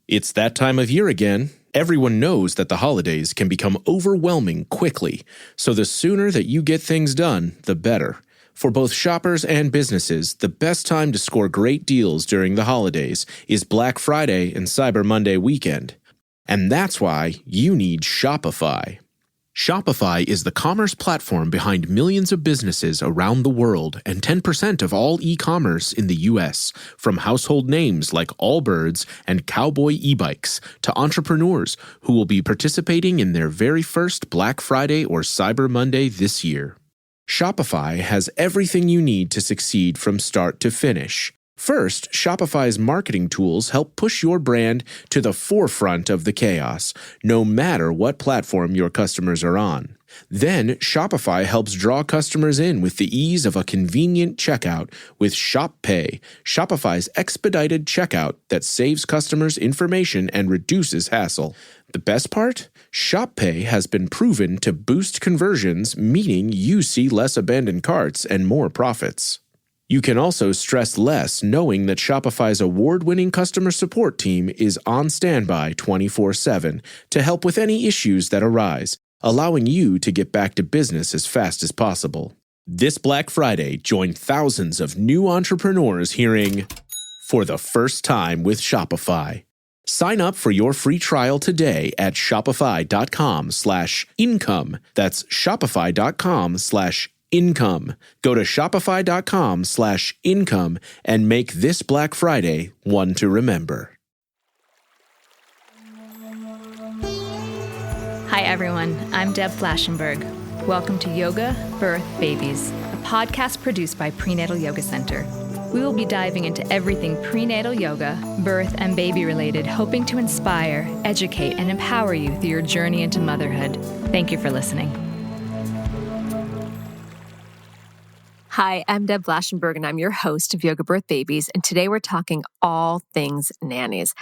It's that time of year again. Everyone knows that the holidays can become overwhelming quickly, so the sooner that you get things done, the better. For both shoppers and businesses, the best time to score great deals during the holidays is Black Friday and Cyber Monday weekend. And that's why you need Shopify. Shopify is the commerce platform behind millions of businesses around the world and 10% of all e-commerce in the U.S., from household names like Allbirds and Cowboy e-bikes to entrepreneurs who will be participating in their very first Black Friday or Cyber Monday this year. Shopify has everything you need to succeed from start to finish. First, Shopify's marketing tools help push your brand to the forefront of the chaos, no matter what platform your customers are on. Then, Shopify helps draw customers in with the ease of a convenient checkout with Shop Pay, Shopify's expedited checkout that saves customers information and reduces hassle. The best part? Shop Pay has been proven to boost conversions, meaning you see less abandoned carts and more profits. You can also stress less knowing that Shopify's award-winning customer support team is on standby 24/7 to help with any issues that arise, allowing you to get back to business as fast as possible. This Black Friday, join thousands of new entrepreneurs hearing for the first time with Shopify. Sign up for your free trial today at shopify.com/income. That's shopify.com/income. Go to shopify.com/income and make this Black Friday one to remember. Hi everyone, I'm Deb Flashenberg. Welcome to Yoga, Birth, Babies, a podcast produced by Prenatal Yoga Center. We will be diving into everything prenatal yoga, birth, and baby related, hoping to inspire, educate, and empower you through your journey into motherhood. Thank you for listening. Hi, I'm Deb Flashenberg, and I'm your host of Yoga Birth Babies, and today we're talking all things nannies.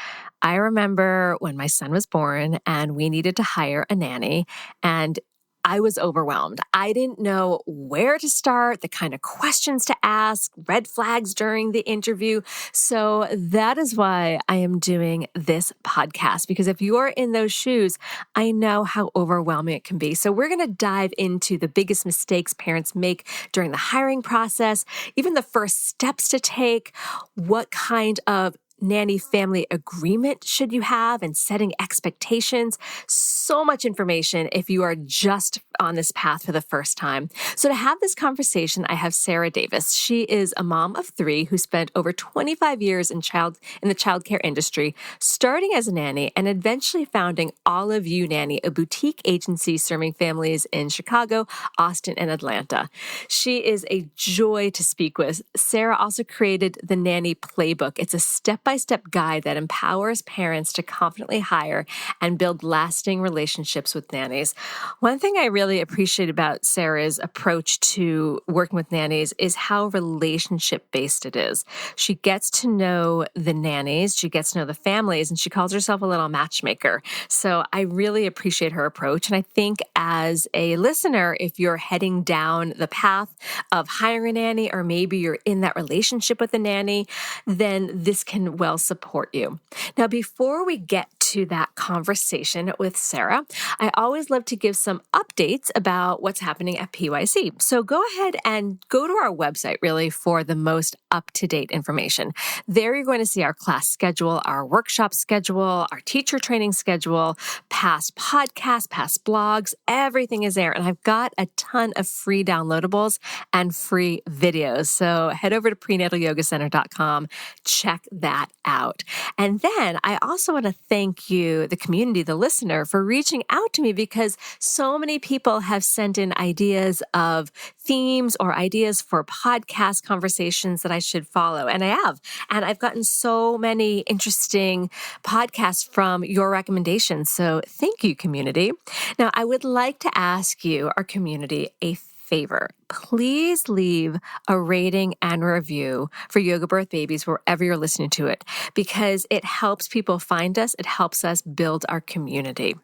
I remember when my son was born and we needed to hire a nanny, and I was overwhelmed. I didn't know where to start, the kind of questions to ask, red flags during the interview. So that is why I am doing this podcast, because if you're in those shoes, I know how overwhelming it can be. So we're going to dive into the biggest mistakes parents make during the hiring process, even the first steps to take, what kind of nanny family agreement should you have, and setting expectations. So much information if you are just on this path for the first time. So to have this conversation, I have Sarah Davis. She is a mom of 3 who spent over 25 years in the childcare industry, starting as a nanny and eventually founding All of You Nanny, a boutique agency serving families in Chicago, Austin, and Atlanta. She is a joy to speak with. Sarah also created the Nanny Playbook. It's a step-by-step guide that empowers parents to confidently hire and build lasting relationships with nannies. One thing I really appreciate about Sarah's approach to working with nannies is how relationship-based it is. She gets to know the nannies, she gets to know the families, and she calls herself a little matchmaker. So I really appreciate her approach. And I think as a listener, if you're heading down the path of hiring a nanny, or maybe you're in that relationship with a nanny, then this can well support you. Now, before we get to that conversation with Sarah, I always love to give some updates about what's happening at PYC. So go ahead and go to our website, really, for the most up-to-date information. There you're going to see our class schedule, our workshop schedule, our teacher training schedule, past podcasts, past blogs, everything is there. And I've got a ton of free downloadables and free videos. So head over to prenatalyogacenter.com, check that out. And then I also want to thank you, the community, the listener, for reaching out to me, because so many people have sent in ideas of themes or ideas for podcast conversations that I should follow. And I have. And I've gotten so many interesting podcasts from your recommendations. So thank you, community. Now, I would like to ask you, our community, a favor. Please leave a rating and review for Yoga Birth Babies wherever you're listening to it, because it helps people find us. It helps us build our community.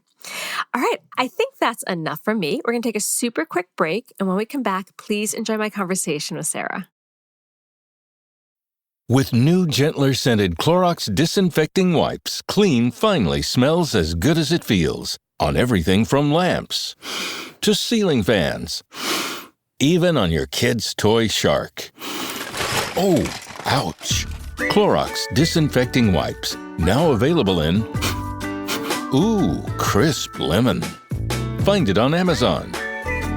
All right, I think that's enough from me. We're going to take a super quick break, and when we come back, please enjoy my conversation with Sarah. With new, gentler scented Clorox disinfecting wipes, clean finally smells as good as it feels. On everything from lamps to ceiling fans. Even on your kid's toy shark. Oh, ouch. Clorox disinfecting wipes. Now available in crisp lemon. Find it on Amazon.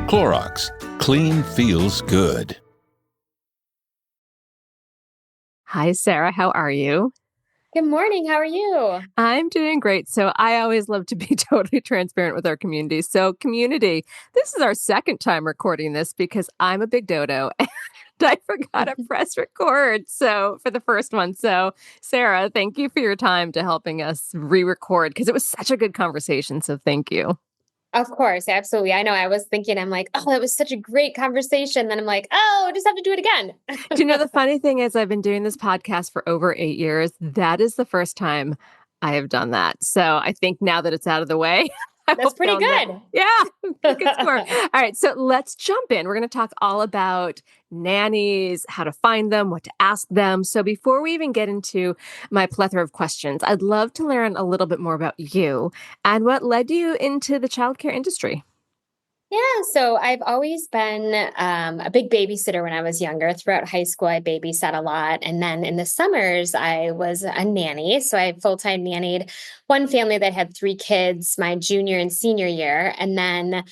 Clorox. Clean feels good. Hi, Sarah. How are you? Good morning. How are you? I'm doing great. So I always love to be totally transparent with our community. So community, this is our second time recording this because I'm a big dodo and I forgot to press record. So for the first one. So Sarah, thank you for your time to helping us re-record because it was such a good conversation. So thank you. Of course, absolutely. I know. I was thinking, I'm like, oh, that was such a great conversation. Then I'm like, oh, I just have to do it again. Do you know, the funny thing is I've been doing this podcast for over 8 years. That is the first time I have done that. So I think now that it's out of the way, That's pretty good. Yeah, good score. All right, so let's jump in. We're going to talk all about nannies, how to find them, what to ask them. So before we even get into my plethora of questions, I'd love to learn a little bit more about you and what led you into the childcare industry. Yeah, so I've always been a big babysitter when I was younger. Throughout high school, I babysat a lot. And then in the summers, I was a nanny. So I full-time nannied one family that had 3 kids my junior and senior year. And then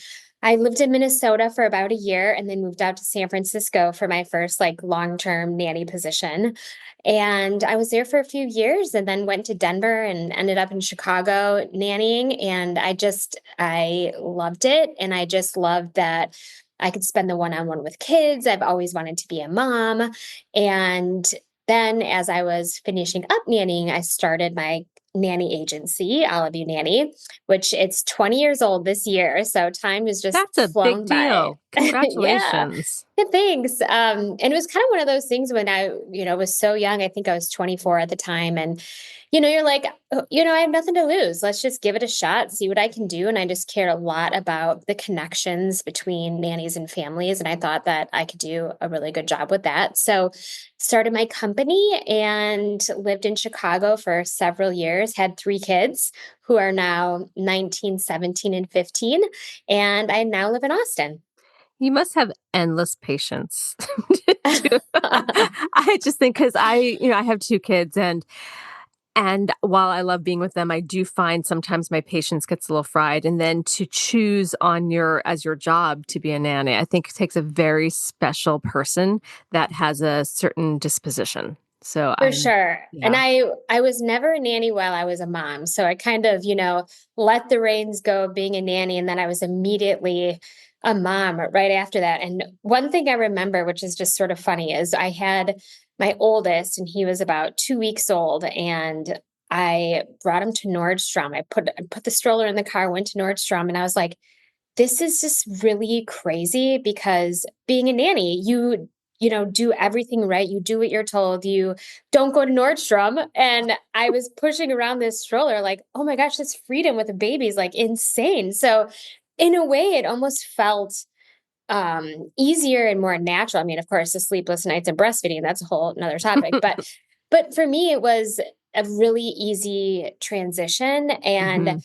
I lived in Minnesota for about a year and then moved out to San Francisco for my first long-term nanny position. And I was there for a few years and then went to Denver and ended up in Chicago nannying. And I loved it. And I just loved that I could spend the one-on-one with kids. I've always wanted to be a mom. And then as I was finishing up nannying, I started my nanny agency, Olive You Nanny, which it's 20 years old this year. So time has just That's a flown big deal. by. Congratulations. Yeah, thanks. And it was kind of one of those things when I, was so young. I think I was 24 at the time. And, you're like, oh, I have nothing to lose. Let's just give it a shot, see what I can do. And I just cared a lot about the connections between nannies and families. And I thought that I could do a really good job with that. So started my company and lived in Chicago for several years, had 3 kids who are now 19, 17, and 15. And I now live in Austin. You must have endless patience. I just think because I have 2 kids and while I love being with them, I do find sometimes my patience gets a little fried. And then to choose as your job to be a nanny, I think it takes a very special person that has a certain disposition. So For sure. Yeah. And I was never a nanny while I was a mom. So I kind of, let the reins go of being a nanny. And then I was immediately a mom right after that. And one thing I remember, which is just sort of funny, is I had my oldest and he was about 2 weeks old and I brought him to Nordstrom. I put the stroller in the car, went to Nordstrom, and I was like, this is just really crazy because being a nanny, you do everything right. You do what you're told. You don't go to Nordstrom. And I was pushing around this stroller like, oh my gosh, this freedom with a baby is like insane. So in a way, it almost felt easier and more natural. I mean, of course, the sleepless nights and breastfeeding, that's a whole another topic. But for me, it was a really easy transition. And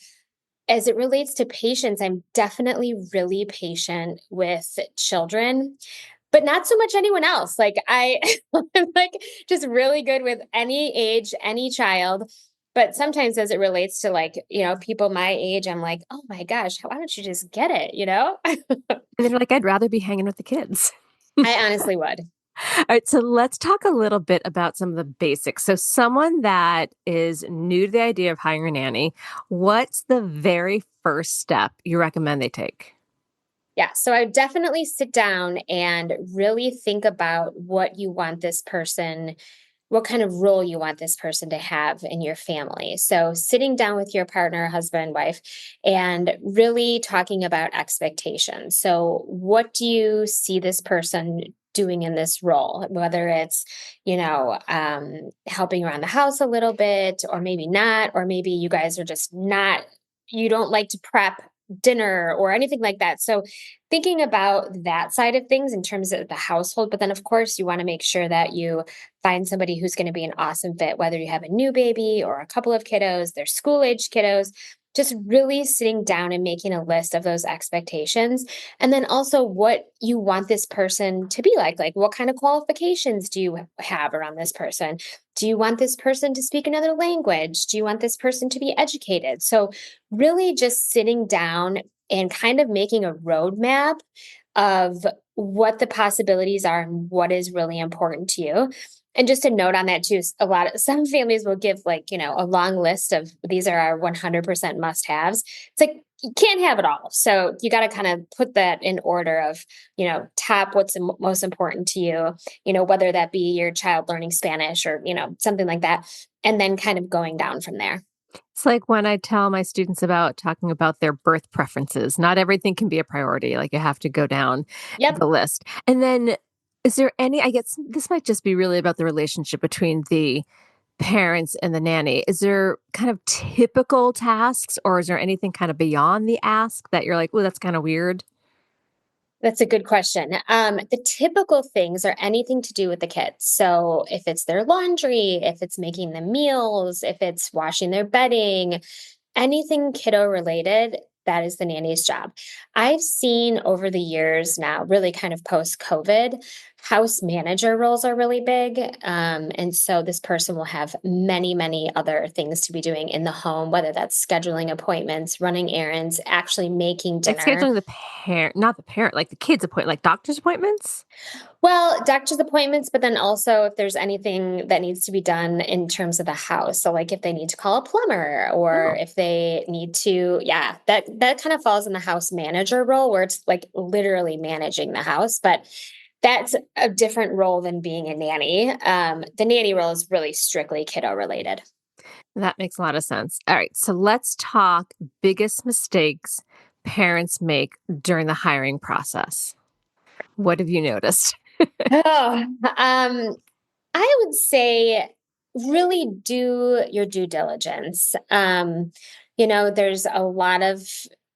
as it relates to patience, I'm definitely really patient with children, but not so much anyone else. I'm just really good with any age, any child. But sometimes as it relates to people my age, I'm like, oh my gosh, why don't you just get it? And they're like, I'd rather be hanging with the kids. I honestly would. All right, so let's talk a little bit about some of the basics. So someone that is new to the idea of hiring a nanny, what's the very first step you recommend they take? Yeah, so I would definitely sit down and really think about what kind of role you want this person to have in your family. So sitting down with your partner, husband, wife, and really talking about expectations. So what do you see this person doing in this role, whether it's, helping around the house a little bit, or maybe not, or maybe you guys are just not, you don't like to prep dinner or anything like that. So thinking about that side of things in terms of the household, but then of course you want to make sure that you find somebody who's going to be an awesome fit, whether you have a new baby or a couple of kiddos, they're school age kiddos, just really sitting down and making a list of those expectations. And then also what you want this person to be like what kind of qualifications do you have around this person? Do you want this person to speak another language? Do you want this person to be educated? So really just sitting down and kind of making a roadmap of what the possibilities are and what is really important to you. And just a note on that too, some families will give a long list of these are our 100% must-haves. It's like you can't have it all. So you got to kind of put that in order of, top what's most important to you, whether that be your child learning Spanish or, something like that, and then kind of going down from there. It's like when I tell my students about talking about their birth preferences, not everything can be a priority. Like you have to go down Yep. the list. And then is there I guess this might just be really about the relationship between the parents and the nanny. Is there kind of typical tasks or is there anything kind of beyond the ask that you're like, oh, that's kind of weird? That's a good question. The typical things are anything to do with the kids. So if it's their laundry, if it's making them meals, if it's washing their bedding, anything kiddo related, that is the nanny's job. I've seen over the years now, really kind of post COVID, house manager roles are really big. And so this person will have many, many other things to be doing in the home, whether that's scheduling appointments, running errands, actually making Like dinner. scheduling the parent, not the parent, like the kids' appointment, like doctor's appointments? Well, doctor's appointments, but then also if there's anything that needs to be done in terms of the house. So like if they need to call a plumber or Oh. if they need to, that kind of falls in the house manager role where it's like literally managing the house. But that's a different role than being a nanny. The nanny role is really strictly kiddo related. That makes a lot of sense. All right. So let's talk biggest mistakes parents make during the hiring process. What have you noticed? Oh, I would say really do your due diligence. There's a lot of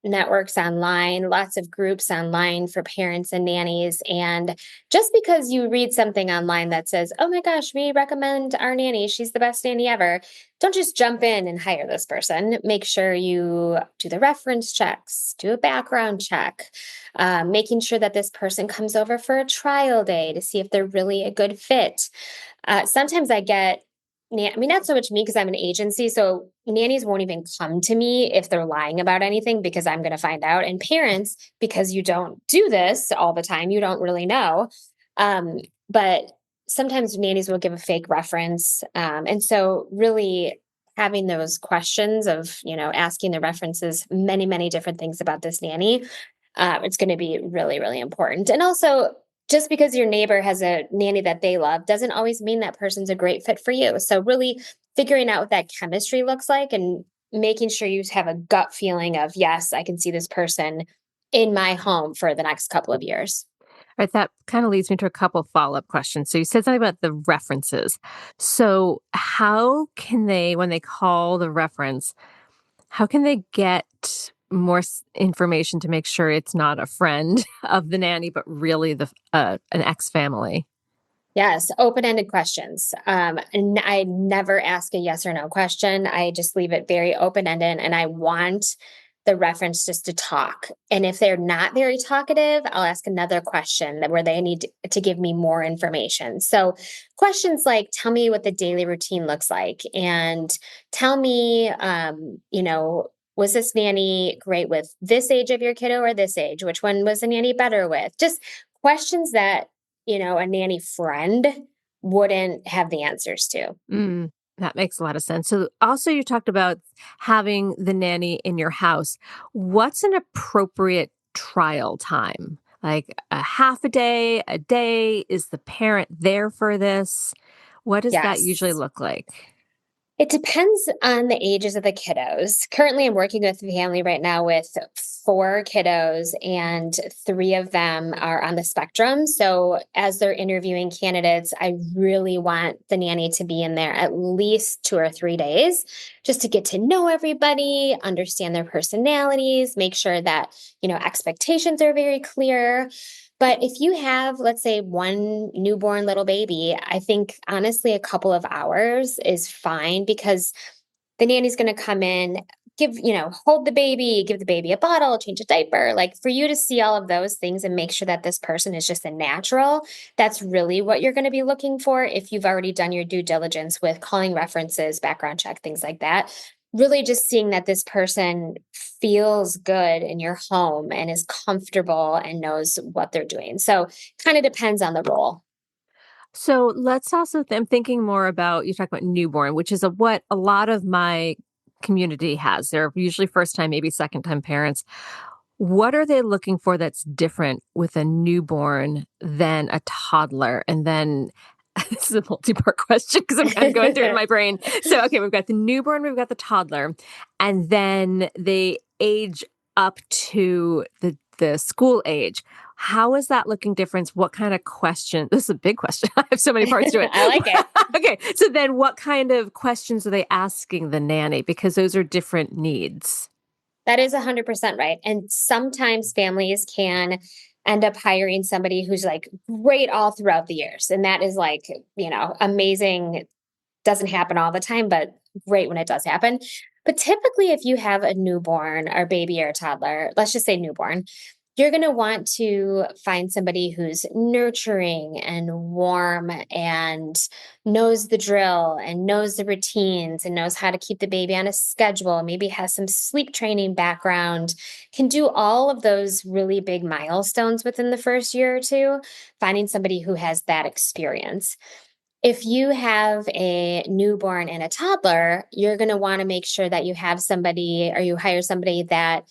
networks online, lots of groups online for parents and nannies. And just because you read something online that says, oh my gosh, we recommend our nanny, she's the best nanny ever, don't just jump in and hire this person. Make sure you do the reference checks, do a background check, making sure that this person comes over for a trial day to see if they're really a good fit. Sometimes I get, not so much me because I'm an agency. So nannies won't even come to me if they're lying about anything because I'm going to find out. And parents, because you don't do this all the time, you don't really know. But sometimes nannies will give a fake reference. And so really having those questions of, asking the references, many, many different things about this nanny, it's going to be really, really important. And also, just because your neighbor has a nanny that they love doesn't always mean that person's a great fit for you. So really figuring out what that chemistry looks like and making sure you have a gut feeling of, yes, I can see this person in my home for the next couple of years. All right, that kind of leads me to a couple follow-up questions. So you said something about the references. So how can they, when they call the reference, how can they get more information to make sure it's not a friend of the nanny, but really an ex-family? Yes, open-ended questions. And I never ask a yes or no question. I just leave it very open-ended, and I want the reference just to talk. And if they're not very talkative, I'll ask another question where they need to give me more information. So questions like, tell me what the daily routine looks like, and tell me, was this nanny great with this age of your kiddo or this age? Which one was the nanny better with? Just questions that, a nanny friend wouldn't have the answers to. Mm, that makes a lot of sense. So also you talked about having the nanny in your house. What's an appropriate trial time? Like a half a day, a day? Is the parent there for this? What does that usually Yes. look like? It depends on the ages of the kiddos. Currently, I'm working with a family right now with 4 kiddos, and 3 of them are on the spectrum. So, as they're interviewing candidates, I really want the nanny to be in there at least 2 or 3 days just to get to know everybody, understand their personalities, make sure that, expectations are very clear. But if you have, let's say, one newborn little baby, I think honestly, a couple of hours is fine because the nanny's going to come in, hold the baby, give the baby a bottle, change a diaper. Like for you to see all of those things and make sure that this person is just a natural, that's really what you're going to be looking for if you've already done your due diligence with calling references, background check, things like that. Really just seeing that this person feels good in your home and is comfortable and knows what they're doing. So kind of depends on the role. So let's also, I'm thinking more about, you talk about newborn, which is what a lot of my community has. They're usually first time, maybe second time parents. What are they looking for that's different with a newborn than a toddler? And then this is a multi-part question because I'm kind of going through it in my brain. So, okay, we've got the newborn, we've got the toddler, and then they age up to the school age. How is that looking different? What kind of question? This is a big question. I have so many parts to it. I like it. Okay, so then what kind of questions are they asking the nanny? Because those are different needs. That is 100% right. And sometimes families can end up hiring somebody who's like great all throughout the years. And that is like, amazing. Doesn't happen all the time, but great when it does happen. But typically, if you have a newborn or baby or a toddler, let's just say newborn, you're going to want to find somebody who's nurturing and warm and knows the drill and knows the routines and knows how to keep the baby on a schedule, maybe has some sleep training background, can do all of those really big milestones within the first year or two, finding somebody who has that experience. If you have a newborn and a toddler, you're going to want to make sure that you have somebody or you hire somebody that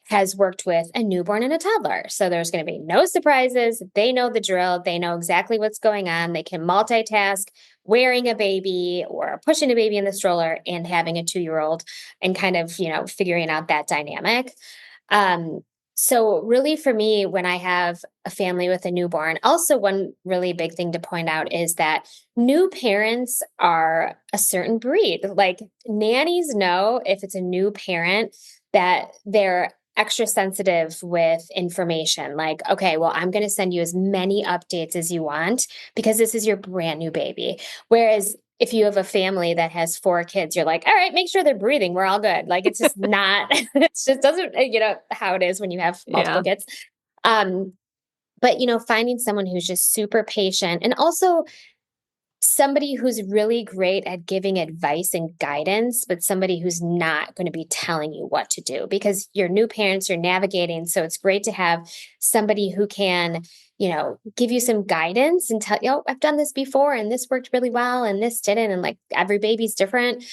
has worked with a newborn and a toddler. So there's going to be no surprises. They know the drill. They know exactly what's going on. They can multitask wearing a baby or pushing a baby in the stroller and having a 2-year-old and kind of, figuring out that dynamic. So really for me, when I have a family with a newborn, also one really big thing to point out is that new parents are a certain breed. Like nannies know if it's a new parent that they're extra sensitive with information. Like, okay, well, I'm going to send you as many updates as you want because this is your brand new baby. Whereas if you have a family that has 4 kids, you're like, all right, make sure they're breathing. We're all good. Like, it's just not, it just doesn't, how it is when you have multiple kids. But, finding someone who's just super patient and also somebody who's really great at giving advice and guidance, but somebody who's not going to be telling you what to do because you're new parents, you're navigating. So it's great to have somebody who can, give you some guidance and tell you, oh, I've done this before and this worked really well and this didn't. And like every baby's different.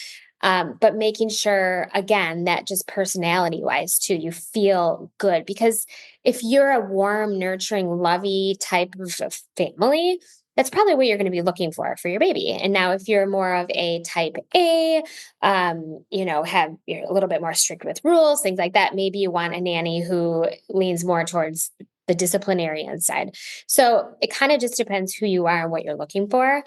But making sure, again, that just personality wise too, you feel good because if you're a warm, nurturing, lovey type of family, that's probably what you're going to be looking for your baby. And now if you're more of a type A, you're a little bit more strict with rules, things like that, maybe you want a nanny who leans more towards the disciplinarian side. So it kind of just depends who you are and what you're looking for.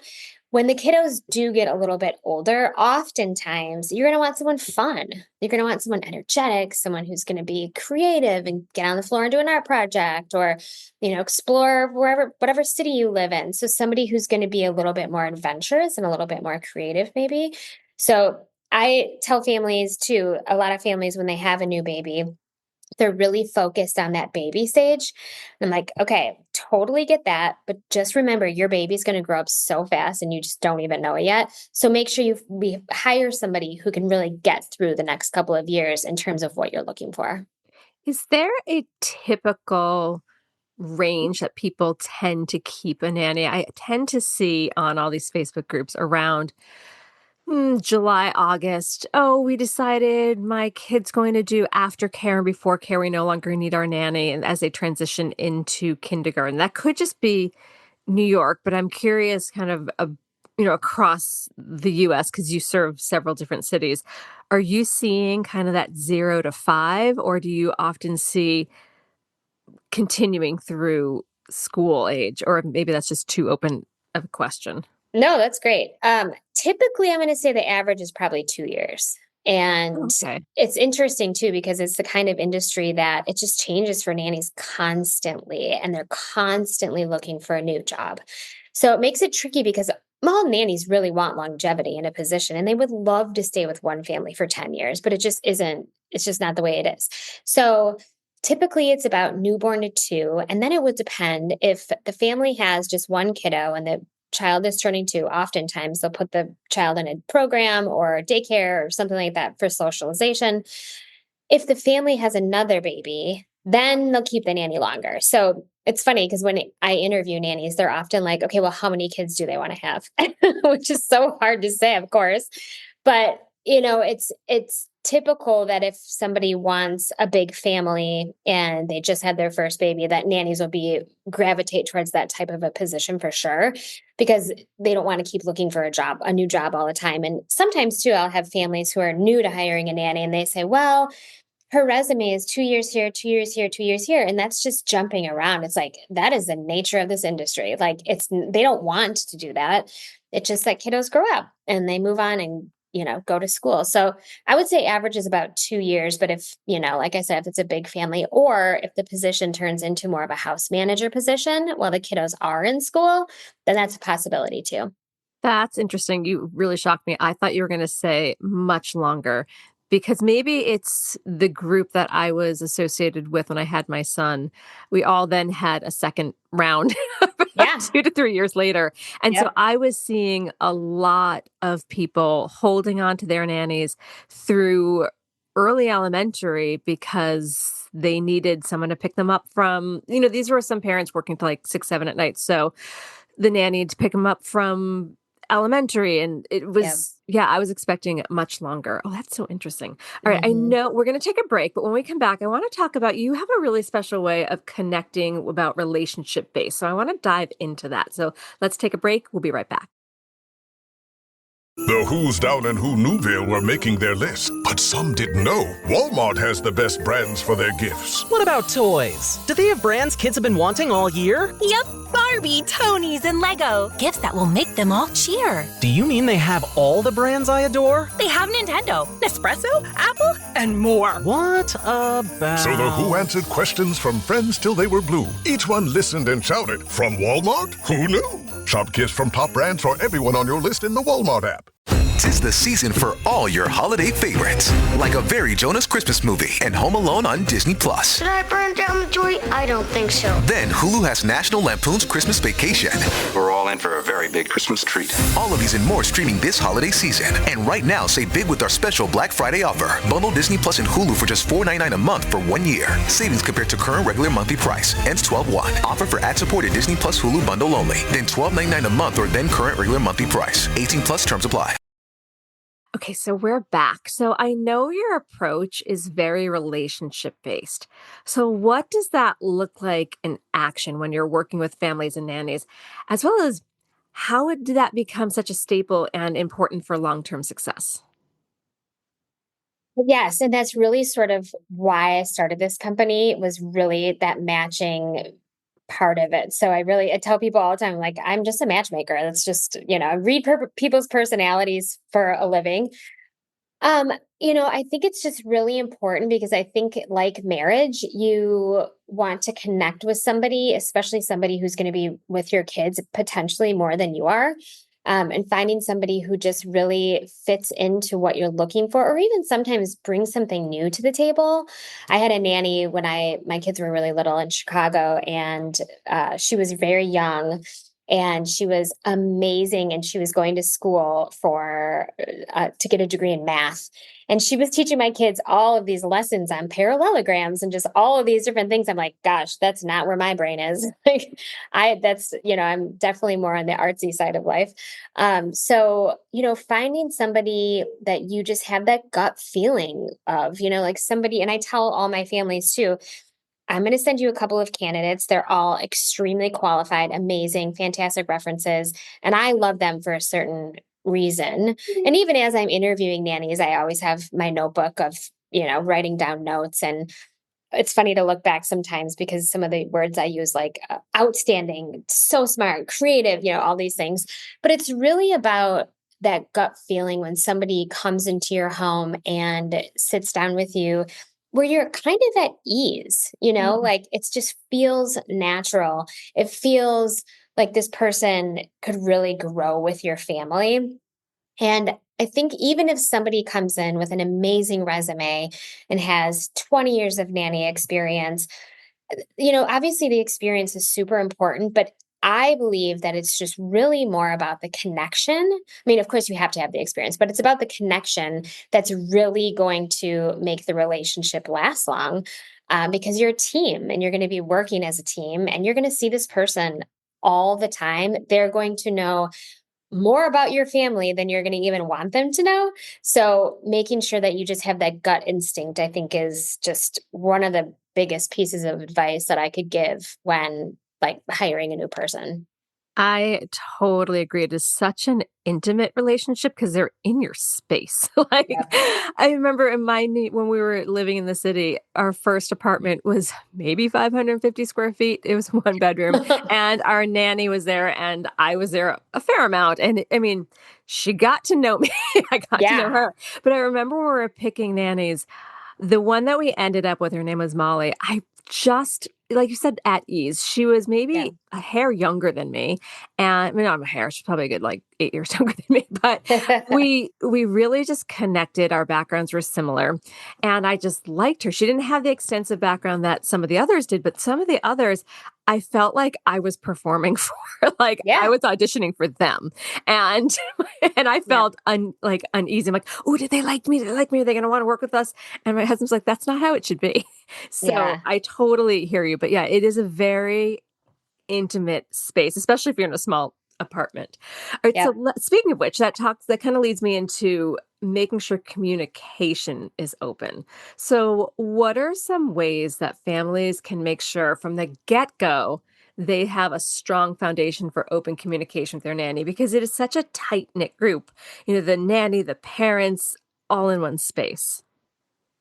When the kiddos do get a little bit older, oftentimes you're going to want someone fun. You're going to want someone energetic, someone who's going to be creative and get on the floor and do an art project or, explore whatever city you live in. So somebody who's going to be a little bit more adventurous and a little bit more creative, maybe. So I tell families too, a lot of families, when they have a new baby, they're really focused on that baby stage. I'm like, okay, totally get that. But just remember, your baby's going to grow up so fast and you just don't even know it yet. So make sure we hire somebody who can really get through the next couple of years in terms of what you're looking for. Is there a typical range that people tend to keep a nanny? I tend to see on all these Facebook groups around July, August. Oh, we decided my kid's going to do aftercare and before care. We no longer need our nanny, and as they transition into kindergarten, that could just be New York. But I'm curious, kind of, across the US, because you serve several different cities, are you seeing kind of that 0 to 5, or do you often see continuing through school age, or maybe that's just too open of a question? No, that's great. Typically, I'm going to say the average is probably 2 years. And Okay. it's interesting too, because it's the kind of industry that it just changes for nannies constantly, and they're constantly looking for a new job. So it makes it tricky because all nannies really want longevity in a position, and they would love to stay with one family for 10 years, but it just isn't, it's just not the way it is. So typically it's about newborn to 2. And then it would depend if the family has just one kiddo and the child is turning 2. Oftentimes they'll put the child in a program or daycare or something like that for socialization. If the family has another baby, then they'll keep the nanny longer. So it's funny because when I interview nannies, they're often like, okay, well, how many kids do they want to have? Which is so hard to say, of course. But it's typical that if somebody wants a big family and they just had their first baby, that nannies will gravitate towards that type of a position for sure, because they don't want to keep looking for a new job all the time. And sometimes too, I'll have families who are new to hiring a nanny and they say, well, her resume is 2 years here, 2 years here, 2 years here. And that's just jumping around. It's like, that is the nature of this industry. Like they don't want to do that. It's just that kiddos grow up and they move on and go to school. So I would say average is about 2 years. But if, like I said, if it's a big family, or if the position turns into more of a house manager position while the kiddos are in school, then that's a possibility too. That's interesting. You really shocked me. I thought you were going to say much longer, because maybe it's the group that I was associated with when I had my son. We all then had a second round Yeah. 2 to 3 years later. And so Yep. I was seeing a lot of people holding on to their nannies through early elementary because they needed someone to pick them up from, these were some parents working till like 6, 7 at night. So the nanny to pick them up from elementary. And it was, I was expecting much longer. Oh, that's so interesting. All right. I know we're going to take a break, but when we come back, I want to talk about, you have a really special way of connecting about relationship based. So I want to dive into that. So let's take a break. We'll be right back. The Who's down in Who Newville were making their list, but some didn't know Walmart has the best brands for their gifts. What about toys? Do they have brands kids have been wanting all year? Yep, Barbie, Tony's, and Lego. Gifts that will make them all cheer. Do you mean they have all the brands I adore? They have Nintendo, Nespresso, Apple, and more. What about... So the Who answered questions from friends till they were blue. Each one listened and shouted, from Walmart? Who knew? Shop gifts from top brands for everyone on your list in the Walmart app. 'Tis the season for all your holiday favorites, like A Very Jonas Christmas Movie and Home Alone on Disney+. Did I burn down the joint? I don't think so. Then Hulu has National Lampoon's Christmas Vacation. We're all in for a very big Christmas treat. All of these and more streaming this holiday season. And right now, save big with our special Black Friday offer. Bundle Disney Plus and Hulu for just $4.99 a month for 1 year. Savings compared to current regular monthly price. Ends 12/1. Offer for ad-supported Disney Plus Hulu bundle only. Then $12.99 a month or then current regular monthly price. 18 plus terms apply. Okay, so we're back. So I know your approach is very relationship based. So what does that look like in action when you're working with families and nannies, as well as how did that become such a staple and important for long-term success? Yes, and that's really sort of why I started this company, was really that matching part of it. So I tell people all the time, like, I'm just a matchmaker. That's just, I read people's personalities for a living. I think it's just really important because I think, like marriage, you want to connect with somebody, especially somebody who's going to be with your kids potentially more than you are. And finding somebody who just really fits into what you're looking for, or even sometimes brings something new to the table. I had a nanny when my kids were really little in Chicago, and she was very young. And she was amazing. And she was going to school to get a degree in math. And she was teaching my kids all of these lessons on parallelograms and just all of these different things. I'm like, gosh, that's not where my brain is. I'm definitely more on the artsy side of life. So finding somebody that you just have that gut feeling of, like somebody, and I tell all my families too, I'm going to send you a couple of candidates. They're all extremely qualified, amazing, fantastic references. And I love them for a certain reason. And even as I'm interviewing nannies, I always have my notebook of, writing down notes. And it's funny to look back sometimes because some of the words I use, like outstanding, so smart, creative, all these things. But it's really about that gut feeling when somebody comes into your home and sits down with you where you're kind of at ease, like it just feels natural. It feels like this person could really grow with your family. And I think even if somebody comes in with an amazing resume and has 20 years of nanny experience, obviously the experience is super important, but I believe that it's just really more about the connection. I mean, of course, you have to have the experience, but it's about the connection that's really going to make the relationship last long, because you're a team and you're going to be working as a team and you're going to see this person all the time. They're going to know more about your family than you're going to even want them to know. So making sure that you just have that gut instinct, I think, is just one of the biggest pieces of advice that I could give when like hiring a new person. I totally agree. It is such an intimate relationship because they're in your space. I remember when we were living in the city, our first apartment was maybe 550 square feet. It was one bedroom, and our nanny was there, and I was there a fair amount. And I mean, she got to know me. I got to know her. But I remember when we were picking nannies, the one that we ended up with, her name was Molly. I just, like you said, at ease. She was maybe a hair younger than me. And I mean, not a hair, she's probably a good like 8 years younger than me. But we really just connected. Our backgrounds were similar. And I just liked her. She didn't have the extensive background that some of the others did, but some of the others I felt like I was performing for, I was auditioning for them. And I felt uneasy. I'm like, oh, did they like me? Did they like me? Are they going to want to work with us? And my husband's like, that's not how it should be. So I totally hear you. But yeah, it is a very intimate space, especially if you're in a small apartment. All right. So speaking of which, that kind of leads me into making sure communication is open. So what are some ways that families can make sure from the get-go they have a strong foundation for open communication with their nanny? Because it is such a tight-knit group, the nanny, the parents, all in one space.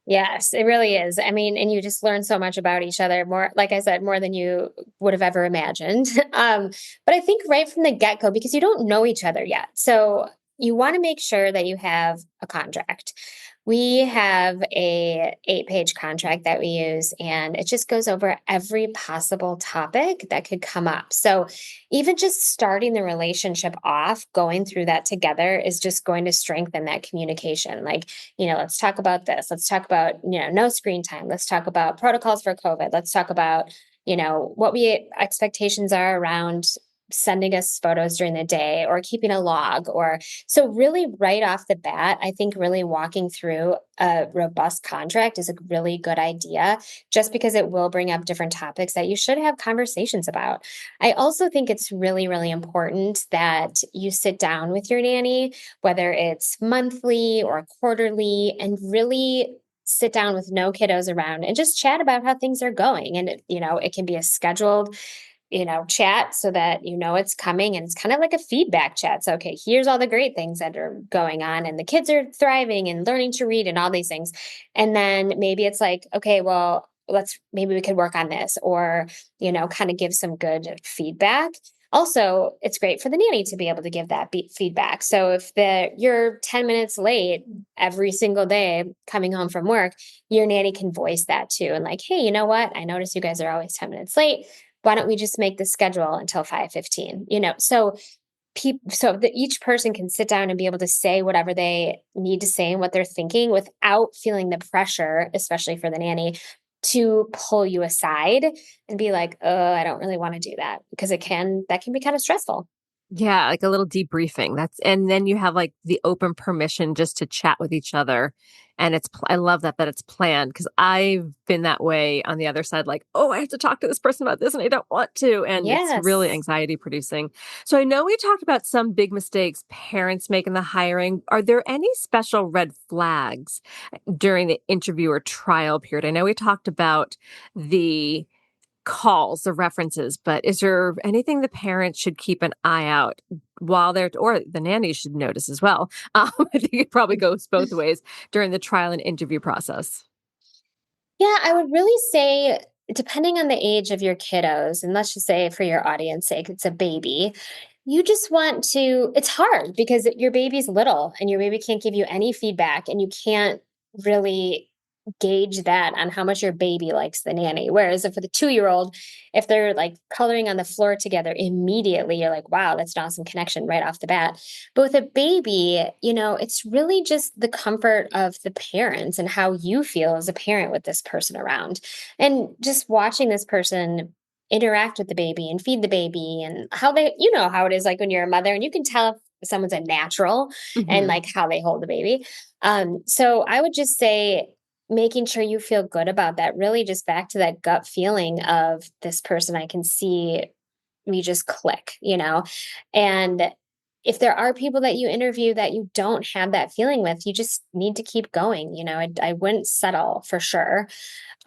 Yes, it really is. I mean, and you just learn so much about each other, more, like I said, more than you would have ever imagined. But I think right from the get-go, because you don't know each other yet. So you want to make sure that you have a contract. We have a 8-page contract that we use, and it just goes over every possible topic that could come up. So even just starting the relationship off, going through that together is just going to strengthen that communication. Like, let's talk about this. Let's talk about, no screen time. Let's talk about protocols for COVID. Let's talk about, what expectations are around sending us photos during the day or keeping a log. Or so really right off the bat, I think really walking through a robust contract is a really good idea, just because it will bring up different topics that you should have conversations about. I also think it's really, really important that you sit down with your nanny, whether it's monthly or quarterly, and really sit down with no kiddos around and just chat about how things are going. And it can be a scheduled chat so that it's coming, and it's kind of like a feedback chat. So, okay, here's all the great things that are going on, and the kids are thriving and learning to read and all these things. And then maybe it's like, okay, well, maybe we could work on this, or, kind of give some good feedback. Also, it's great for the nanny to be able to give that feedback. So if you're 10 minutes late every single day coming home from work, your nanny can voice that too. And like, hey, you know what? I notice you guys are always 10 minutes late. Why don't we just make the schedule until 5:15? So that each person can sit down and be able to say whatever they need to say and what they're thinking without feeling the pressure, especially for the nanny, to pull you aside and be like, oh, I don't really want to do that, because that can be kind of stressful. Yeah, like a little debriefing. And then you have like the open permission just to chat with each other. And I love that it's planned, because I've been that way on the other side, like, oh, I have to talk to this person about this and I don't want to. And it's really Yes. anxiety producing. So I know we talked about some big mistakes parents make in the hiring. Are there any special red flags during the interview or trial period? I know we talked about the calls, the references, but is there anything the parents should keep an eye out while they're, or the nanny should notice as well? I think it probably goes both ways during the trial and interview process. Yeah, I would really say, depending on the age of your kiddos, and let's just say for your audience sake, it's a baby. You just want to, it's hard because your baby's little and your baby can't give you any feedback, and you can't really gauge that on how much your baby likes the nanny. Whereas if for the 2-year-old, if they're like coloring on the floor together, immediately you're like, wow, that's an awesome connection right off the bat. But with a baby, it's really just the comfort of the parents and how you feel as a parent with this person around. And just watching this person interact with the baby and feed the baby, and how they, how it is like when you're a mother, and you can tell if someone's a natural and like how they hold the baby. So I would just say, making sure you feel good about that, really just back to that gut feeling of this person, I can see we just click, and if there are people that you interview that you don't have that feeling with, you just need to keep going. I wouldn't settle for sure.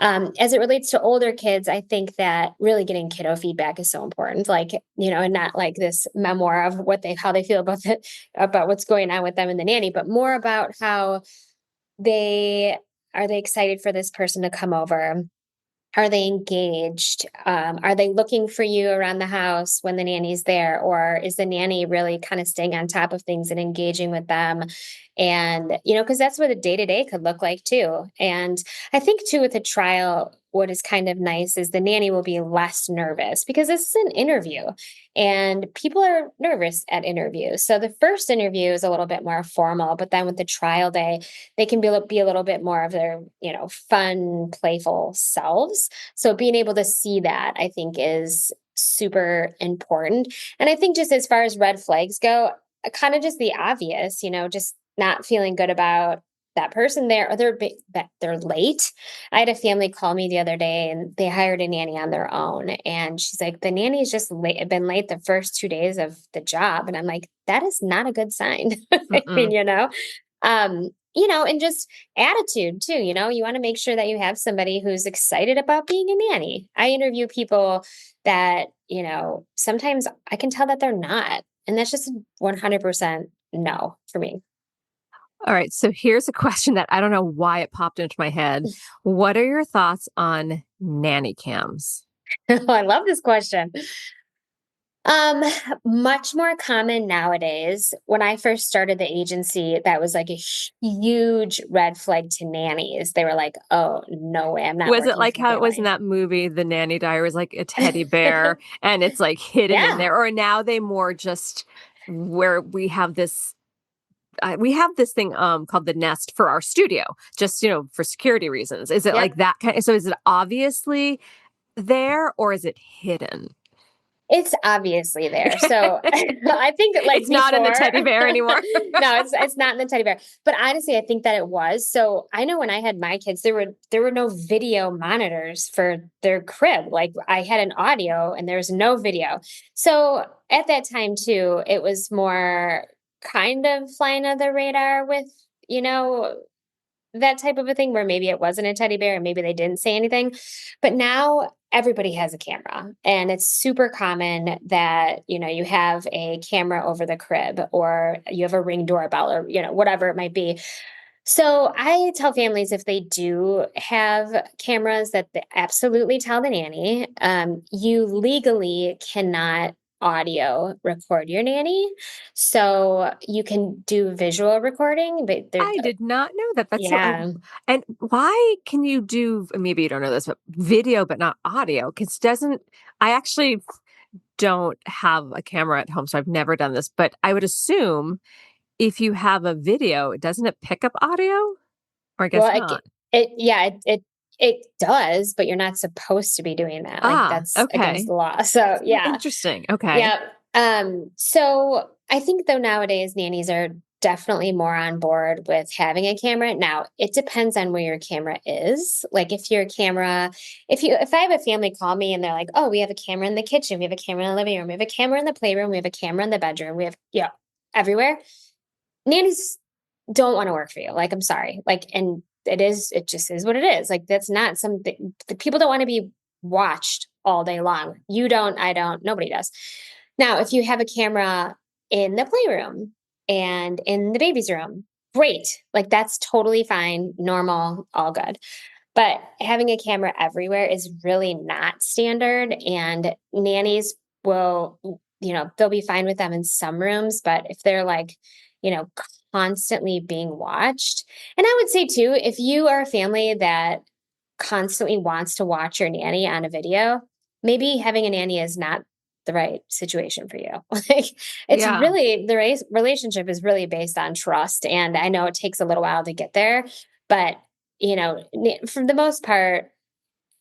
As it relates to older kids, I think that really getting kiddo feedback is so important. Like, and not like this memoir of how they feel about what's going on with them and the nanny, but more about how are they excited for this person to come over? Are they engaged? Are they looking for you around the house when the nanny's there? Or is the nanny really kind of staying on top of things and engaging with them? And, because that's what a day-to-day could look like too. And I think too, with a trial, what is kind of nice is the nanny will be less nervous because this is an interview and people are nervous at interviews. So the first interview is a little bit more formal, but then with the trial day, they can be a little bit more of their, fun, playful selves. So being able to see that, I think, is super important. And I think just as far as red flags go, kind of just the obvious, just not feeling good about that person there, or they're late. I had a family call me the other day and they hired a nanny on their own. And she's like, the nanny's just been late the first 2 days of the job. And I'm like, that is not a good sign. I mean, and just attitude too, you want to make sure that you have somebody who's excited about being a nanny. I interview people that, sometimes I can tell that they're not. And that's just 100% no for me. All right. So here's a question that I don't know why it popped into my head. What are your thoughts on nanny cams? I love this question. Much more common nowadays. When I first started the agency, that was like a huge red flag to nannies. They were like, oh, no way, I'm not. Was it like how it was in that movie, The Nanny Diary, was like a teddy bear and it's like hidden in there? Or now they more just where we have this thing called the Nest for our studio, just, for security reasons. Is it like that kind of, so is it obviously there or is it hidden? It's obviously there. So I think that it's not in the teddy bear anymore. No, it's not in the teddy bear. But honestly, I think that it was. So I know when I had my kids, there were no video monitors for their crib. Like I had an audio and there was no video. So at that time too, it was more kind of flying under the radar with, that type of a thing where maybe it wasn't a teddy bear and maybe they didn't say anything. But now everybody has a camera and it's super common that, you have a camera over the crib or you have a Ring doorbell or, whatever it might be. So I tell families if they do have cameras that they absolutely tell the nanny. You legally cannot audio record your nanny. So you can do visual recording, but I did not know that. That's and why can you do, maybe you don't know this, but video, but not audio? Because I actually don't have a camera at home, so I've never done this, but I would assume if you have a video, doesn't it pick up audio? Or I guess not. It does, but you're not supposed to be doing that. Like that's against the law. So yeah. Interesting. Okay. Yeah. So I think though nowadays nannies are definitely more on board with having a camera. Now, it depends on where your camera is. Like if if I have a family call me and they're like, "Oh, we have a camera in the kitchen, we have a camera in the living room, we have a camera in the playroom, we have a camera in the bedroom, we have, everywhere." Nannies don't want to work for you. Like, I'm sorry. Like, and it just is what it is. Like, that's not something, the people don't want to be watched all day long. You don't, I don't, nobody does. Now, if you have a camera in the playroom and in the baby's room, great. Like, that's totally fine, normal, all good. But having a camera everywhere is really not standard. And nannies will, they'll be fine with them in some rooms. But if they're like, you know, constantly being watched. And I would say too, if you are a family that constantly wants to watch your nanny on a video, maybe having a nanny is not the right situation for you. Like it's really relationship is really based on trust. And I know it takes a little while to get there, but for the most part,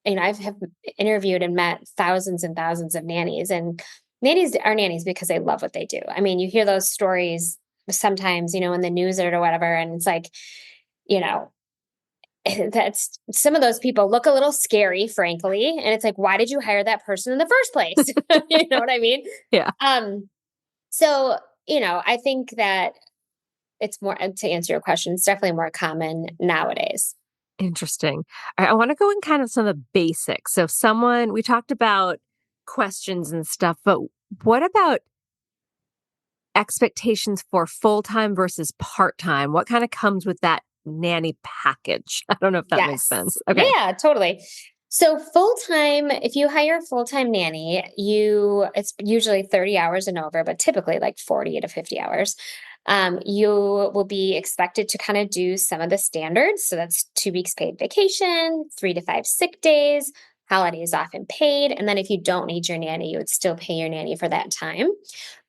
I've have interviewed and met thousands and thousands of nannies, and nannies are nannies because they love what they do. I mean, you hear those stories sometimes, in the news or whatever, and it's like, that's some of those people look a little scary, frankly. And it's like, why did you hire that person in the first place? You know what I mean? Yeah. So, I think that it's more, to answer your question, it's definitely more common nowadays. Interesting. All right, I want to go in kind of some of the basics. So we talked about questions and stuff, but what about expectations for full-time versus part-time? What kind of comes with that nanny package? I don't know if that makes sense. Okay. Yeah, totally. So full-time, if you hire a full-time nanny, it's usually 30 hours and over, but typically like 40 to 50 hours. You will be expected to kind of do some of the standards. So that's 2 weeks paid vacation, 3 to 5 sick days, holidays off and paid. And then if you don't need your nanny, you would still pay your nanny for that time.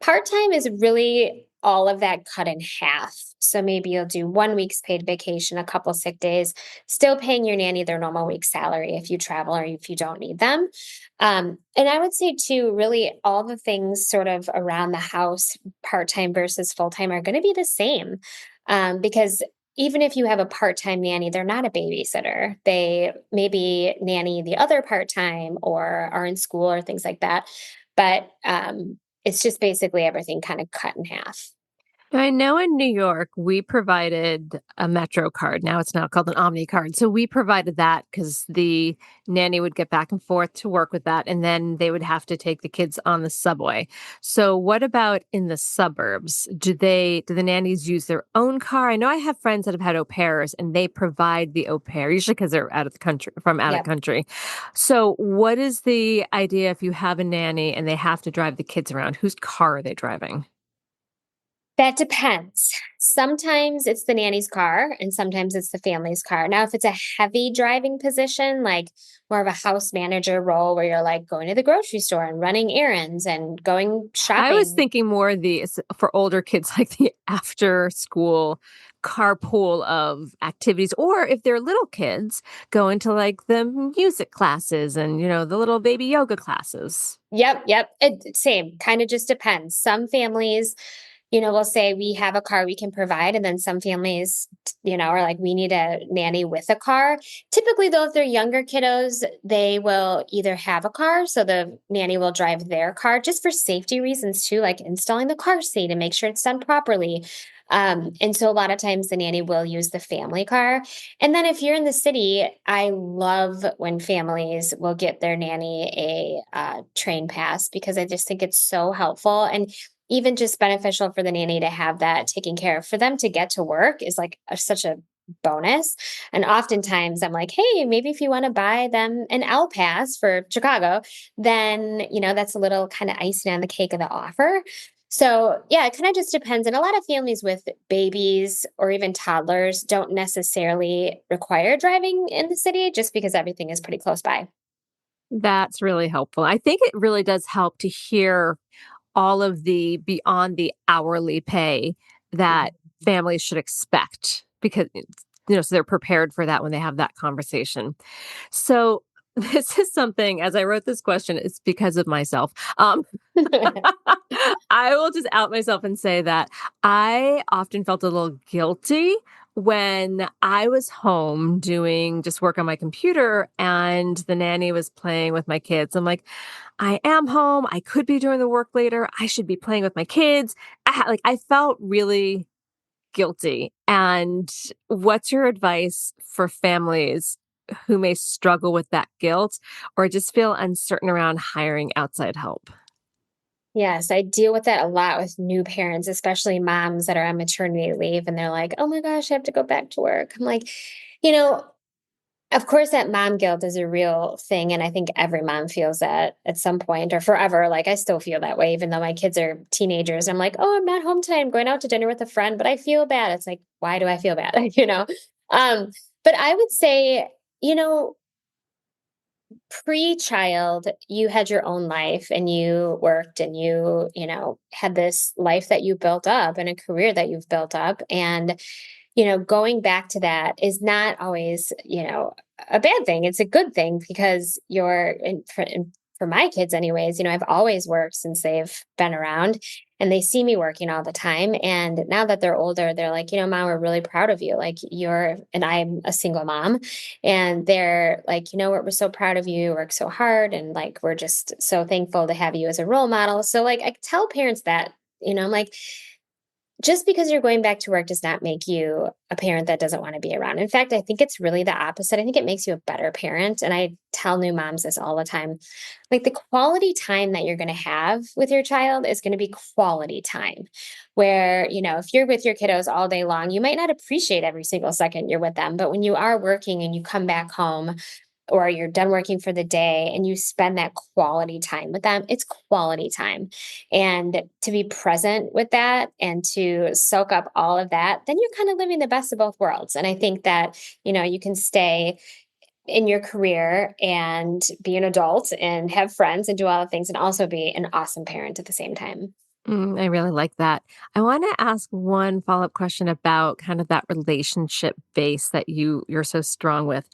Part-time is really all of that cut in half. So maybe you'll do 1 week's paid vacation, a couple sick days, still paying your nanny their normal week's salary if you travel or if you don't need them. And I would say too, really all the things sort of around the house, part-time versus full-time, are going to be the same. Because even if you have a part-time nanny, they're not a babysitter. They maybe nanny the other part-time or are in school or things like that. But it's just basically everything kind of cut in half. I know in New York, we provided a Metro card. Now it's now called an Omni card. So we provided that because the nanny would get back and forth to work with that, and then they would have to take the kids on the subway. So what about in the suburbs? Do the nannies use their own car? I know I have friends that have had au pairs, and they provide the au pair, usually because they're out of the country, of country. So what is the idea if you have a nanny and they have to drive the kids around? Whose car are they driving? That depends. Sometimes it's the nanny's car and sometimes it's the family's car. Now, if it's a heavy driving position, like more of a house manager role where you're like going to the grocery store and running errands and going shopping. I was thinking more for older kids, like the after school carpool of activities, or if they're little kids, go into like the music classes and, the little baby yoga classes. Yep. Same. Kind of just depends. Some families, we'll say we have a car we can provide. And then some families, are like, we need a nanny with a car. Typically, though, if they're younger kiddos, they will either have a car. So the nanny will drive their car just for safety reasons, too, like installing the car seat and make sure it's done properly. And so a lot of times the nanny will use the family car. And then if you're in the city, I love when families will get their nanny a train pass because I just think it's so helpful. And even just beneficial for the nanny to have that taken care of. For them to get to work is like such a bonus. And oftentimes I'm like, hey, maybe if you want to buy them an L pass for Chicago, then, that's a little kind of icing on the cake of the offer. So yeah, it kind of just depends. And a lot of families with babies or even toddlers don't necessarily require driving in the city just because everything is pretty close by. That's really helpful. I think it really does help to hear all of the beyond the hourly pay that families should expect because, so they're prepared for that when they have that conversation. So this is something, as I wrote this question, it's because of myself. I will just out myself and say that I often felt a little guilty when I was home doing just work on my computer and the nanny was playing with my kids. I'm like, I am home. I could be doing the work later. I should be playing with my kids. I felt really guilty. And what's your advice for families who may struggle with that guilt or just feel uncertain around hiring outside help? Yes, I deal with that a lot with new parents, especially moms that are on maternity leave and they're like, "Oh my gosh, I have to go back to work." I'm like, you know, of course that mom guilt is a real thing and I think every mom feels that at some point or forever. Like I still feel that way even though my kids are teenagers. I'm like, "Oh, I'm not home tonight. I'm going out to dinner with a friend, but I feel bad." It's like, "Why do I feel bad?" Um, but I would say, you know, pre-child, you had your own life and you worked and you had this life that you built up and a career that you've built up. And, going back to that is not always, a bad thing. It's a good thing because for my kids anyways, I've always worked since they've been around and they see me working all the time. And now that they're older, they're like, Mom, we're really proud of you. Like and I'm a single mom and they're like, we're so proud of you. You work so hard. And like, we're just so thankful to have you as a role model. So like, I tell parents that, I'm like, just because you're going back to work does not make you a parent that doesn't want to be around. In fact, I think it's really the opposite. I think it makes you a better parent. And I tell new moms this all the time. Like the quality time that you're going to have with your child is going to be quality time where, if you're with your kiddos all day long, you might not appreciate every single second you're with them. But when you are working and you come back home, or you're done working for the day and you spend that quality time with them, it's quality time. And to be present with that and to soak up all of that, then you're kind of living the best of both worlds. And I think that, you can stay in your career and be an adult and have friends and do all the things and also be an awesome parent at the same time. I really like that. I want to ask one follow-up question about kind of that relationship base that you're so strong with.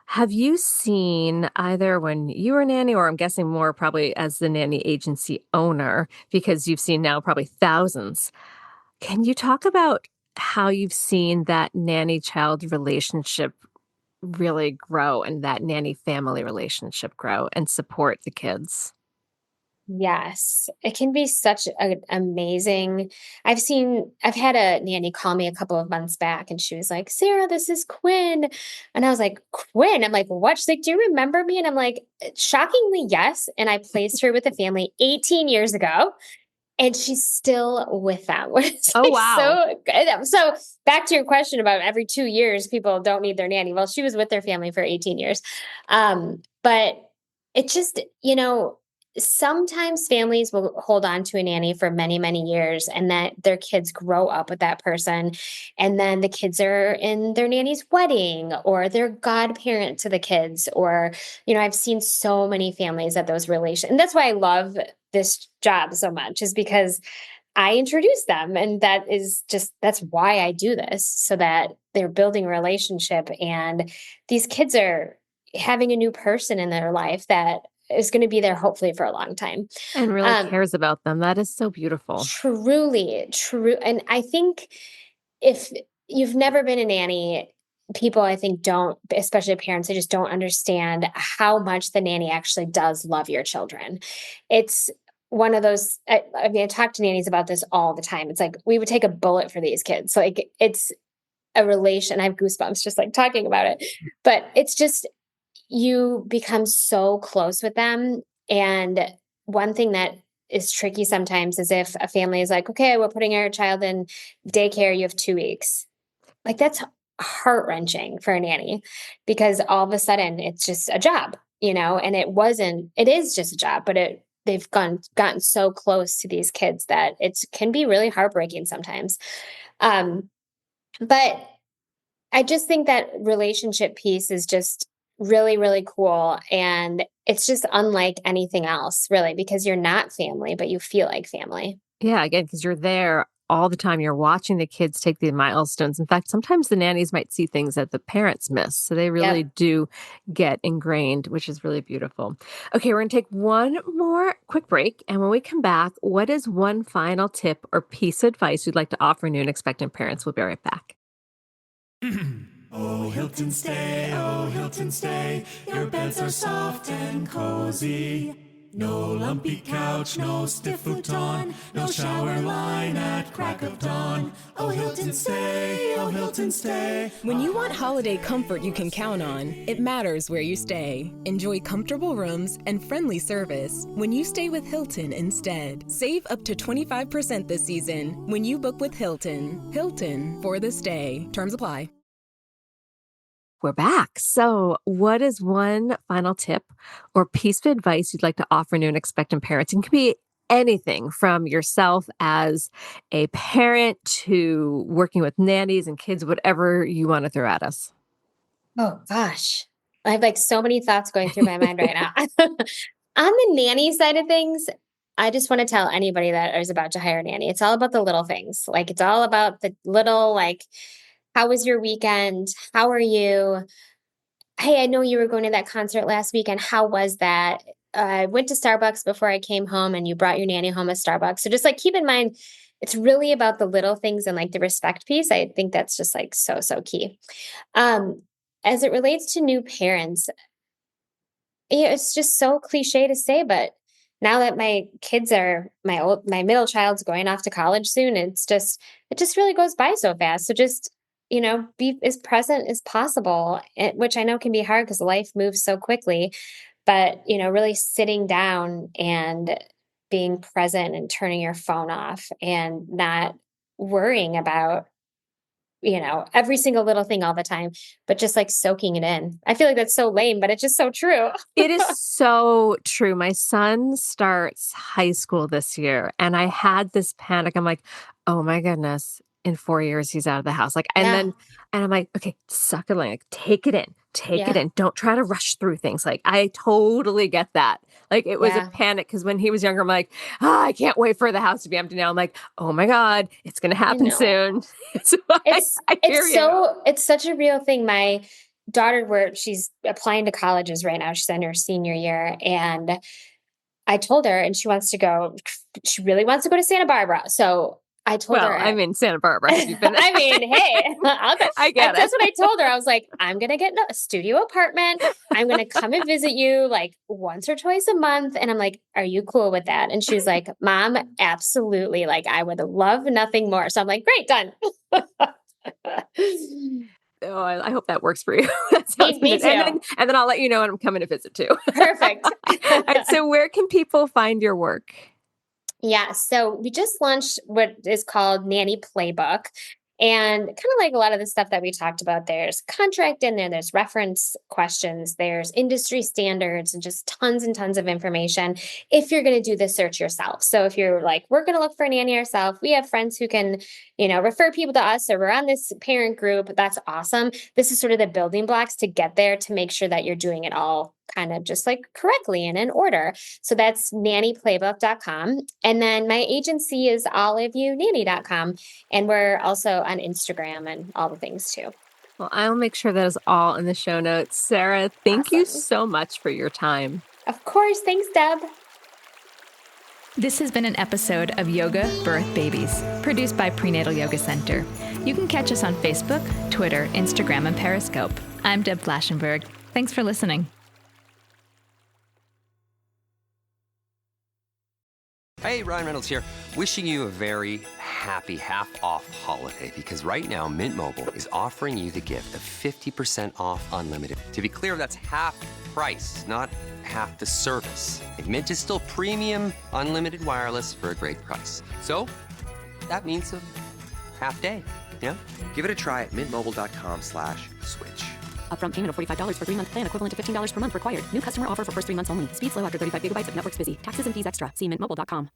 Have you seen either when you were a nanny, or I'm guessing more probably as the nanny agency owner, because you've seen now probably thousands. Can you talk about how you've seen that nanny-child relationship really grow and that nanny-family relationship grow and support the kids? Yes, it can be such an amazing. I've had a nanny call me a couple of months back and she was like, "Sarah, this is Quinn." And I was like, "Quinn?" I'm like, "What?" She's like, "Do you remember me?" And I'm like, shockingly, yes. And I placed her with a family 18 years ago. And she's still with them, which is Oh, like wow. so good. So back to your question about every 2 years, people don't need their nanny. Well, she was with their family for 18 years. But it just, sometimes families will hold on to a nanny for many, many years and that their kids grow up with that person. And then the kids are in their nanny's wedding or they're godparent to the kids. Or, I've seen so many families that those relations. And that's why I love this job so much is because I introduce them. And that's why I do this so that they're building a relationship and these kids are having a new person in their life that is going to be there hopefully for a long time. And really cares about them. That is so beautiful. Truly, true. And I think if you've never been a nanny, people I think don't, especially parents, they just don't understand how much the nanny actually does love your children. It's one of those, I mean, I talk to nannies about this all the time. It's like, we would take a bullet for these kids. Like it's a relation. I have goosebumps just like talking about it, but it's just, you become so close with them. And one thing that is tricky sometimes is if a family is like, "Okay, we're putting our child in daycare, you have 2 weeks." Like that's heart-wrenching for a nanny because all of a sudden it's just a job, and it is just a job, but they've gotten so close to these kids that it can be really heartbreaking sometimes. But I just think that relationship piece is just really, really cool. And it's just unlike anything else, really, because you're not family, but you feel like family. Yeah, again, because you're there all the time. You're watching the kids take the milestones. In fact, sometimes the nannies might see things that the parents miss. So they really do get ingrained, which is really beautiful. Okay, we're going to take one more quick break. And when we come back, what is one final tip or piece of advice you'd like to offer new and expectant parents? We'll be right back. Oh, Hilton stay, oh, Hilton stay. Your beds are soft and cozy. No lumpy couch, no stiff futon, no shower line at crack of dawn. Oh, Hilton stay, oh, Hilton stay. When you want holiday comfort you can count on, it matters where you stay. Enjoy comfortable rooms and friendly service when you stay with Hilton instead. Save up to 25% this season when you book with Hilton. Hilton for the stay. Terms apply. We're back. So what is one final tip or piece of advice you'd like to offer new and expectant parents? It can be anything from yourself as a parent to working with nannies and kids, whatever you want to throw at us. Oh, gosh. I have like so many thoughts going through my mind right now. On the nanny side of things, I just want to tell anybody that is about to hire a nanny, it's all about the little things. Like, it's all about the little, like, how was your weekend? How are you? Hey, I know you were going to that concert last weekend. How was that? I went to Starbucks before I came home and you brought your nanny home at Starbucks. So just like keep in mind, it's really about the little things and like the respect piece. I think that's just like so key. As it relates to new parents, it's just so cliche to say, but now that my kids are my middle child's going off to college soon, it just really goes by so fast. So just be as present as possible, which I know can be hard because life moves so quickly, but, really sitting down and being present and turning your phone off and not worrying about, every single little thing all the time, but just like soaking it in. I feel like that's so lame, but it's just so true. It is so true. My son starts high school this year and I had this panic. I'm like, oh my goodness. In 4 years, he's out of the house. And I'm like, okay, suck it in, like, take it in. Don't try to rush through things. Like, I totally get that. Like, it was a panic because when he was younger, I'm like, I can't wait for the house to be empty now. I'm like, oh my God, it's going to happen soon. So it's such a real thing. My daughter, she's applying to colleges right now. She's in her senior year. And I told her, and she really wants to go to Santa Barbara. So I told her. I mean, Santa Barbara. I mean, hey, I get it. That's what I told her. I was like, I'm going to get a studio apartment. I'm going to come and visit you like once or twice a month. And I'm like, are you cool with that? And she's like, Mom, absolutely. Like, I would love nothing more. So I'm like, great, done. Oh, I hope that works for you. Me too. And then I'll let you know when I'm coming to visit too. Perfect. All right, so where can people find your work? Yeah, so we just launched what is called Nanny Playbook. And kind of like a lot of the stuff that we talked about, there's contract in there, there's reference questions, there's industry standards, and just tons and tons of information if you're going to do the search yourself. So if you're like, we're going to look for a nanny ourselves, we have friends who can, refer people to us, or we're on this parent group, that's awesome. This is sort of the building blocks to get there to make sure that you're doing it all kind of just like correctly and in order. So that's nannyplaybook.com. And then my agency is oliveyounanny.com. And we're also on Instagram and all the things too. Well, I'll make sure that is all in the show notes. Sarah, thank you so much for your time. Of course. Thanks, Deb. This has been an episode of Yoga Birth Babies, produced by Prenatal Yoga Center. You can catch us on Facebook, Twitter, Instagram, and Periscope. I'm Deb Flaschenberg. Thanks for listening. Hey, Ryan Reynolds here, wishing you a very happy half-off holiday, because right now Mint Mobile is offering you the gift of 50% off unlimited. To be clear, that's half price, not half the service. Mint is still premium unlimited wireless for a great price. So that means a half day, yeah? Give it a try at mintmobile.com/switch. Upfront payment of $45 for 3-month plan, equivalent to $15 per month required. New customer offer for first 3 months only. Speed slow after 35 gigabytes if network's busy. Taxes and fees extra. See mintmobile.com.